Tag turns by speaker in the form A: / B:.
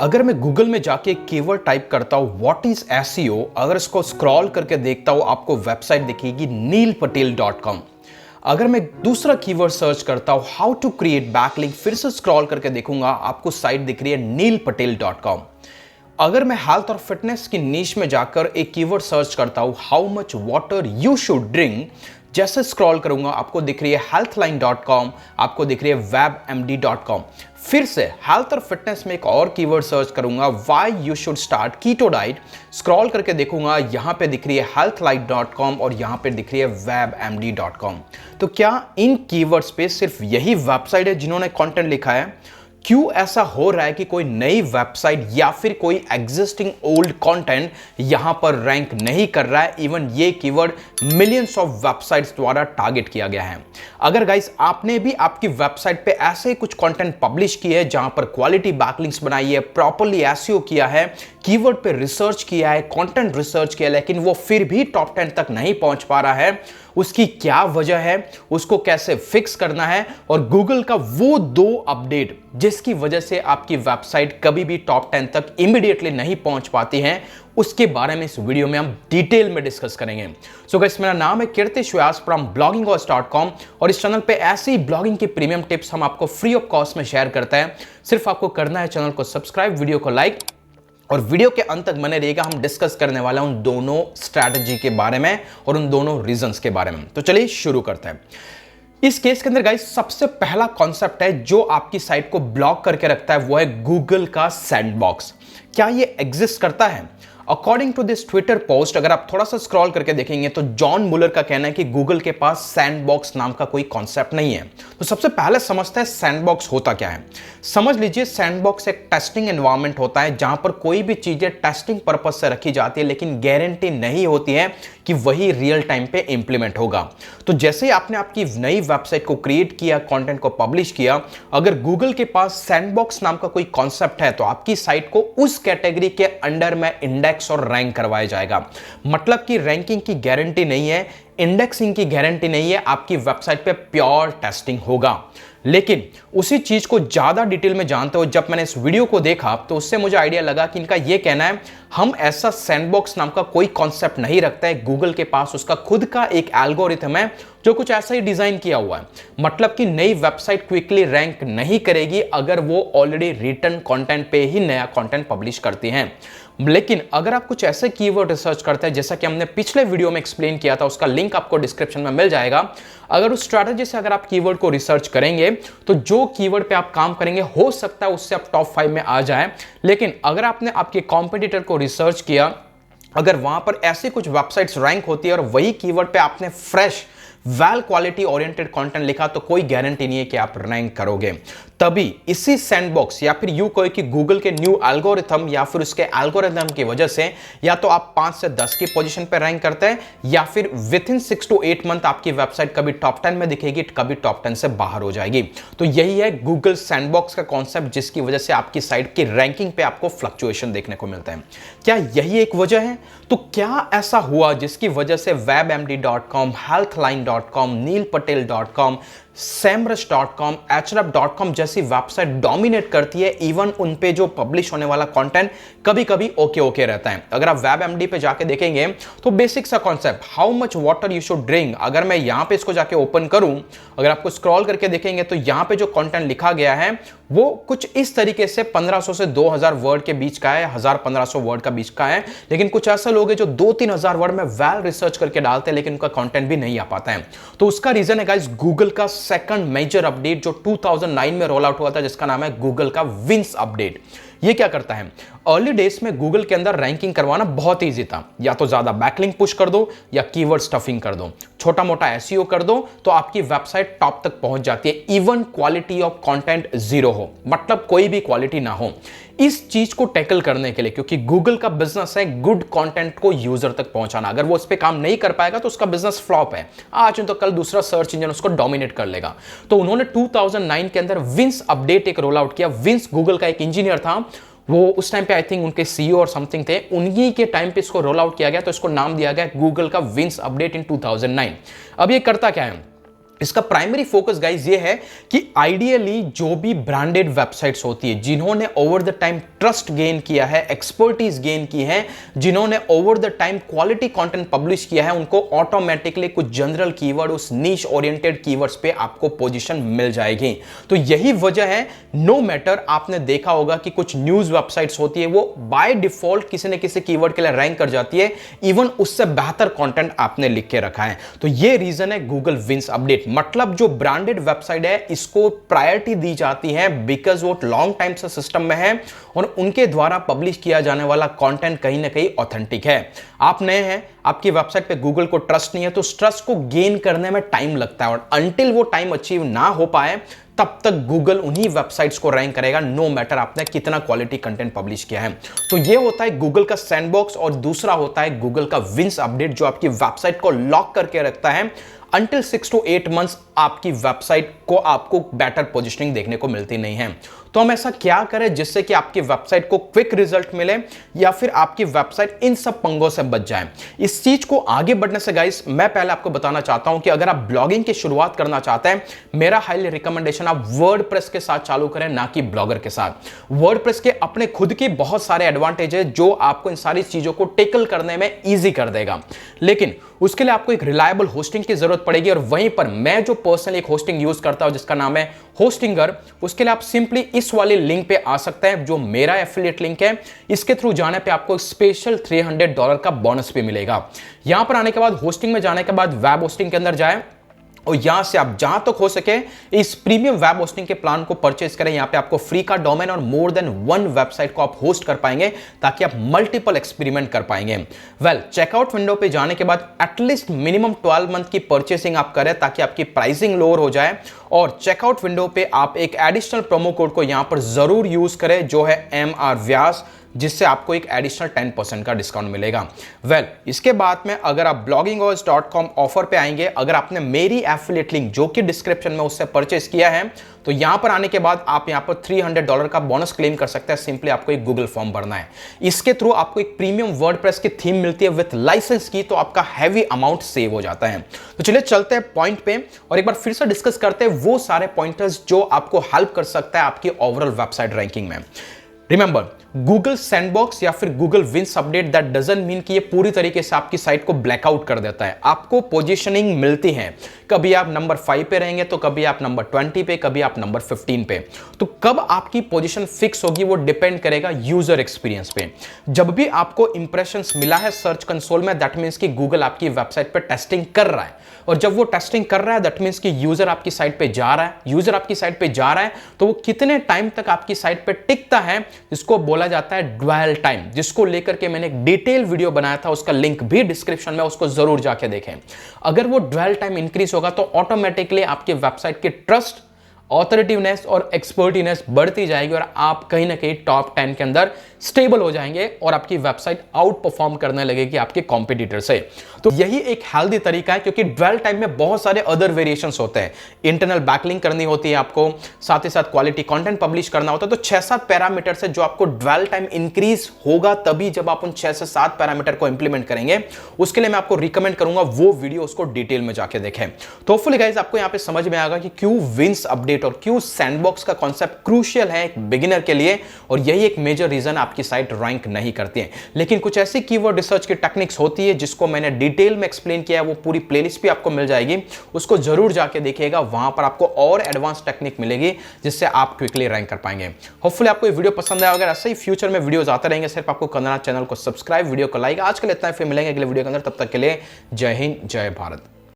A: अगर मैं गूगल में जाके कीवर्ड टाइप करता हूं व्हाट इज एसईओ, अगर इसको स्क्रॉल करके देखता हूं आपको वेबसाइट दिखेगी neelpatel.com। अगर मैं दूसरा कीवर्ड सर्च करता हूं हाउ टू क्रिएट बैकलिंक, फिर से स्क्रॉल करके देखूंगा आपको साइट दिख रही है neelpatel.com। अगर मैं हेल्थ और फिटनेस की नीश में जाकर एक कीवर्ड सर्च करता हूं how much water you should drink, जैसे स्क्रॉल करूंगा आपको दिख रही है healthline.com, आपको दिख रही है webmd.com। फिर से हेल्थ और फिटनेस में एक और कीवर्ड सर्च करूंगा why you should start keto diet, scroll करके देखूंगा यहां पे दिख रही है healthline.com और यहां पे दिख रही है webmd.com। तो क्या इन कीवर्ड्स पे सिर्फ यही वेबसाइट है जिन्होंने कंटेंट लिखा है? क्यों ऐसा हो रहा है कि कोई नई वेबसाइट या फिर कोई एग्जिस्टिंग ओल्ड कंटेंट यहां पर रैंक नहीं कर रहा है? इवन ये कीवर्ड मिलियंस ऑफ वेबसाइट्स द्वारा टारगेट किया गया है। अगर गाइस आपने भी आपकी वेबसाइट पे ऐसे ही कुछ कंटेंट पब्लिश किए है जहां पर क्वालिटी बैकलिंक्स बनाई है, प्रॉपर्ली एसईओ किया है, कीवर्ड पे रिसर्च किया है, कंटेंट रिसर्च किया है, लेकिन वो फिर भी टॉप 10 तक नहीं पहुंच पा रहा है, उसकी क्या वजह है, उसको कैसे फिक्स करना है, और गूगल का वो 2 अपडेट जिसकी वजह से आपकी वेबसाइट कभी भी टॉप 10 तक इमीडिएटली नहीं पहुंच पाती है, उसके बारे में इस वीडियो में हम डिटेल में डिस्कस करेंगे। सो गाइस, मेरा नाम है कीर्तिश व्यास फ्रॉम blogginghost.com और इस चैनल पे ऐसी ब्लॉगिंग की प्रीमियम टिप्स हम आपको फ्री ऑफ कॉस्ट में शेयर करते हैं। सिर्फ आपको करना है चैनल को सब्सक्राइब, वीडियो को लाइक, और वीडियो के अंत तक बने रहिएगा। हम डिस्कस करने वाला उन दोनों स्ट्रैटेजी के बारे में और उन दोनों रीजंस के बारे में। तो चलिए शुरू करते हैं। इस केस के अंदर गाइस सबसे पहला कॉन्सेप्ट है जो आपकी साइट को ब्लॉक करके रखता है, वो है गूगल का सैंडबॉक्स। क्या ये एग्जिस्ट करता है? According to this Twitter post, अगर आप थोड़ा सा स्क्रॉल करके देखेंगे तो जॉन मुलर का कहना है कि गूगल के पास सैंडबॉक्स नाम का कोई कॉन्सेप्ट नहीं है। तो सबसे पहले समझते हैं सैंडबॉक्स होता क्या है। समझ लीजिए सैंडबॉक्स एक टेस्टिंग एनवायरनमेंट होता है जहां पर कोई भी चीजें टेस्टिंग पर्पस से रखी जाती है, लेकिन गारंटी नहीं होती है कि वही रियल टाइम पे इंप्लीमेंट होगा। तो जैसे ही आपने आपकी नई वेबसाइट को क्रिएट किया, कंटेंट को पब्लिश किया, अगर गूगल के पास सैंडबॉक्स नाम का कोई कॉन्सेप्ट है तो आपकी साइट को उस कैटेगरी के अंडर में इंडेक्स और रैंक करवाया जाएगा। मतलब कि रैंकिंग की गारंटी नहीं है, इंडेक्सिंग की गारंटी नहीं है, आपकी वेबसाइट पे प्योर टेस्टिंग होगा। लेकिन उसी चीज को ज्यादा डिटेल में जानते हो, जब मैंने इस वीडियो को देखा तो उससे मुझे आइडिया लगा कि इनका यह कहना है हम ऐसा सैंडबॉक्स नाम का कोई कॉन्सेप्ट नहीं रखता है। गूगल के पास उसका खुद का एक एल्गोरिथम है जो कुछ ऐसा ही डिजाइन किया हुआ है। मतलब कि नई वेबसाइट क्विकली रैंक नहीं करेगी अगर वो ऑलरेडी रिटन कंटेंट पे ही नया कंटेंट पब्लिश करती हैं। लेकिन अगर आप कुछ ऐसे कीवर्ड रिसर्च करते हैं जैसा कि हमने पिछले वीडियो में एक्सप्लेन किया था, उसका लिंक आपको डिस्क्रिप्शन में मिल जाएगा। अगर उस स्ट्रैटेजी से अगर आप कीवर्ड को रिसर्च करेंगे तो जो कीवर्ड पे आप काम करेंगे हो सकता है उससे आप टॉप 5 में आ जाए। लेकिन अगर आपने आपके कॉम्पिटिटर को रिसर्च किया, अगर वहां पर ऐसे कुछ वेबसाइट्स रैंक होती है और वही कीवर्ड पे आपने fresh well quality oriented content लिखा, तो कोई गारंटी नहीं है कि आप रैंक करोगे। तभी इसी सैंडबॉक्स या फिर यूं कहे कि गूगल के न्यू एल्गोरिथम या फिर उसके एल्गोरिथम की वजह से या तो आप 5 से 10 की पोजीशन पर रैंक करते हैं या फिर विद इन 6 to 8 मंथ आपकी वेबसाइट कभी टॉप 10 में दिखेगी, कभी टॉप 10 से बाहर हो जाएगी। तो यही है गूगल सैंडबॉक्स का कॉन्सेप्ट, जिसकी वजह से आपकी साइट की रैंकिंग पे आपको फ्लक्चुएशन देखने को मिलता है। क्या यही एक वजह है? तो क्या ऐसा हुआ जिसकी वजह से webmd.com, healthline.com, neelpatel.com, semrush.com, href.com जैसी वेबसाइट डोमिनेट करती है? इवन उन पे जो पब्लिश होने वाला कंटेंट कभी कभी ओके रहता है। अगर आप WebMD पे जाके देखेंगे तो बेसिक सा concept how much water you should drink, अगर मैं यहां पे इसको जाके ओपन करूं, अगर आपको स्क्रॉल करके देखेंगे तो यहां पे जो कंटेंट लिखा गया है वो कुछ इस तरीके से 1500 से 2000 वर्ड के बीच का है, 1500 वर्ड का बीच का है। लेकिन कुछ ऐसे लोग हैं जो 2-3 हजार वर्ड में वेल रिसर्च करके डालते हैं, लेकिन उनका कंटेंट भी नहीं आ पाता है। तो उसका रीजन है गाइस गूगल का सेकंड मेजर अपडेट जो 2009 में रोल आउट हुआ था, जिसका नाम है गूगल का विंस अपडेट। ये क्या करता है? अर्ली डेज में गूगल के अंदर रैंकिंग करवाना बहुत ईजी था, या तो ज्यादा बैकलिंक पुश कर दो या कीवर्ड स्टफिंग कर दो, छोटा मोटा एसईओ कर दो तो आपकी वेबसाइट टॉप तक पहुंच जाती है, even quality of content zero हो, मतलब कोई भी क्वालिटी ना हो। इस चीज को टैकल करने के लिए, क्योंकि गूगल का बिजनेस है गुड कंटेंट को यूजर तक पहुंचाना, अगर वो उस पर काम नहीं कर पाएगा तो उसका बिजनेस फ्लॉप है, आज तो कल दूसरा सर्च इंजन उसको डोमिनेट कर लेगा। तो उन्होंने 2009 के अंदर विंस अपडेट एक रोल आउट किया। विंस गूगल का एक इंजीनियर था, वो उस टाइम पे आई थिंक उनके सीईओ और समथिंग थे, उन्हीं के टाइम पे इसको रोल आउट किया गया, तो इसको नाम दिया गया गूगल का विंस अपडेट इन 2009। अब ये करता क्या है? इसका प्राइमरी फोकस गाइज ये है कि आइडियली जो भी ब्रांडेड वेबसाइट्स होती है, जिन्होंने over the time trust gain किया है, एक्सपर्टीज गेन की है, जिन्होंने over the time quality content publish किया है, उनको ऑटोमेटिकली कुछ जनरल कीवर्ड, उस नीश ओरिएंटेड कीवर्ड्स पे आपको पोजीशन मिल जाएगी। तो यही वजह है, नो मैटर आपने देखा होगा कि कुछ न्यूज वेबसाइट्स होती है वो बाय डिफॉल्ट किसी न किसी कीवर्ड के लिए रैंक कर जाती है, इवन उससे बेहतर कंटेंट आपने लिख के रखा है। तो ये रीजन है गूगल विंस अपडेट। मतलब जो ब्रांडेड वेबसाइट है इसको प्रायोरिटी दी जाती है बिकॉज वो लॉन्ग टाइम से सिस्टम में है और उनके द्वारा पब्लिश किया जाने वाला कंटेंट कहीं ना कहीं ऑथेंटिक है। आप नए हैं, आपकी वेबसाइट पे गूगल को ट्रस्ट नहीं है, तो उस ट्रस्ट को गेन करने में टाइम लगता है और अंटिल वो टाइम अचीव ना हो पाए तब तक गूगल उन्हीं वेबसाइट्स को रैंक करेगा, नो मैटर आपने कितना क्वालिटी कंटेंट पब्लिश किया है। तो ये होता है गूगल का सैंडबॉक्स और दूसरा होता है गूगल का विंस अपडेट, जो आपकी वेबसाइट को लॉक करके रखता है अंटिल 6 to 8 मंथ्स आपकी वेबसाइट को आपको बेटर पोजीशनिंग देखने को मिलती नहीं है। तो हम ऐसा क्या करें जिससे कि आपकी वेबसाइट को क्विक रिजल्ट मिले या फिर आपकी वेबसाइट इन सब पंगों से बच जाए। इस चीज को आगे बढ़ने से गाइस मैं पहले आपको बताना चाहता हूं कि अगर आप ब्लॉगिंग की शुरुआत करना चाहते हैं, मेरा हाईली रिकमेंडेशन आप वर्डप्रेस के साथ चालू करें, ना कि ब्लॉगर के साथ। वर्डप्रेस के अपने खुद के बहुत सारे एडवांटेज है जो आपको इन सारी चीजों को टेकल करने में ईजी कर देगा, लेकिन उसके लिए आपको एक रिलायबल होस्टिंग की जरूरत पड़ेगी। और वहीं पर मैं जो पर्सनली एक होस्टिंग यूज करता हूं जिसका नाम है होस्टिंगर, उसके लिए आप सिंपली इस वाले लिंक पे आ सकते हैं जो मेरा एफिलिएट लिंक है। इसके थ्रू जाने पे आपको स्पेशल $300 का बोनस भी मिलेगा। यहां पर आने के बाद होस्टिंग में जाने के बाद वेब होस्टिंग के अंदर जाएं और यहां से आप जहां तक हो सके इस प्रीमियम वेब होस्टिंग के प्लान को परचेज करें। यहां पे आपको फ्री का डोमेन और मोर देन 1 वेबसाइट को आप होस्ट कर पाएंगे ताकि आप मल्टीपल एक्सपेरिमेंट कर पाएंगे। चेकआउट विंडो पे जाने के बाद एटलीस्ट मिनिमम 12 मंथ की परचेसिंग आप करें ताकि आपकी प्राइसिंग लोअर हो जाए। और चेकआउट विंडो पे आप एक एडिशनल प्रोमो कोड को यहां पर जरूर यूज करें जो है MR व्यास, जिससे आपको एक एडिशनल 10% का डिस्काउंट मिलेगा। इसके बाद में अगर आप bloggingos.com ऑफर पे आएंगे, अगर आपने मेरी एफिलिएट लिंक जो कि डिस्क्रिप्शन में उससे परचेस किया है, तो यहां पर आने के बाद आप यहां पर $300 का बोनस क्लेम कर सकते हैं। सिंपली आपको एक गूगल फॉर्म भरना है, इसके थ्रू आपको एक प्रीमियम वर्डप्रेस की थीम मिलती है विद लाइसेंस की, तो आपका हैवी अमाउंट सेव हो जाता है। तो चलिए चलते हैं पॉइंट पे और एक बार फिर से डिस्कस करते हैं वो सारे पॉइंटर्स जो आपको हेल्प कर सकता है आपकी ओवरऑल वेबसाइट रैंकिंग में। रिमेंबर, गूगल सैंडबॉक्स या फिर Google Vince update that doesn't mean कि ये पूरी तरीके से आपकी साइट को ब्लैकआउट कर देता है। आपको पोजीशनिंग मिलती है, कभी आप नंबर 5 पे रहेंगे तो कभी आप नंबर 20 पे, कभी आप नंबर 15 पे। तो कब आपकी पोजीशन फिक्स होगी वो डिपेंड करेगा यूजर एक्सपीरियंस पे। जब भी आपको इंप्रेशंस मिला है सर्च कंसोल में, दैट मीन्स कि गूगल आपकी वेबसाइट पे टेस्टिंग कर रहा है, और जब वो टेस्टिंग कर रहा है दैट मीन्स कि यूजर आपकी साइट पे जा रहा है। यूजर आपकी साइट पे जा रहा है तो वो कितने टाइम तक आपकी साइट पे टिकता है, इसको बोला जाता है ड्वेल टाइम, जिसको लेकर के मैंने एक डिटेल वीडियो बनाया था, उसका लिंक भी डिस्क्रिप्शन में, उसको जरूर जाके देखें। अगर वो ड्वेल टाइम इंक्रीज होगा तो ऑटोमेटिकली आपके वेबसाइट की ट्रस्ट, ऑथोरिटिवनेस और एक्सपर्टीनेस बढ़ती जाएगी और आप कहीं ना कहीं टॉप 10 के अंदर स्टेबल हो जाएंगे और आपकी वेबसाइट आउट परफॉर्म करने लगेगी आपके कॉम्पिटिटर से। तो यही एक हेल्दी तरीका है, क्योंकि ड्वेल टाइम में बहुत सारे अदर वेरिएशंस होते हैं। इंटरनल बैकलिंक करनी होती है आपको, साथ ही साथ क्वालिटी कंटेंट पब्लिश करना होता है। तो 6-7 पैरामीटर से जो आपको ड्वेल टाइम इंक्रीज होगा तभी जब आप उन 6 से 7 पैरामीटर को इंप्लीमेंट करेंगे। उसके लिए मैं आपको रिकमेंड करूंगा वो वीडियो, उसको डिटेल में जाके देखें। तो होपफुली गाइस आपको यहां पे समझ में आएगा कि क्यों विंस अपडेट और क्यों सैंडबॉक्स का कॉन्सेप्ट क्रूशियल है एक बिगिनर के लिए, और यही एक मेजर रीजन आपकी साइट रैंक नहीं करती है। लेकिन कुछ ऐसी कीवर्ड रिसर्च की टेक्निक्स होती है जिसको मैंने डिटेल में एक्सप्लेन किया है, वो पूरी प्लेलिस्ट भी आपको मिल जाएगी, उसको जरूर जाके देखिएगा। वहां पर आपको और एडवांस टेक्निक मिलेगी जिससे आप क्विकली रैंक कर पाएंगे। होपफुली आपको ये वीडियो पसंद आया। अगर ऐसे ही फ्यूचर में वीडियोस आते रहेंगे, सिर्फ आपको करना चैनल को सब्सक्राइब, वीडियो को लाइक। आज के लिए इतना ही, फिर मिलेंगे अगले वीडियो के अंदर। तब तक के लिए जय हिंद, जय भारत।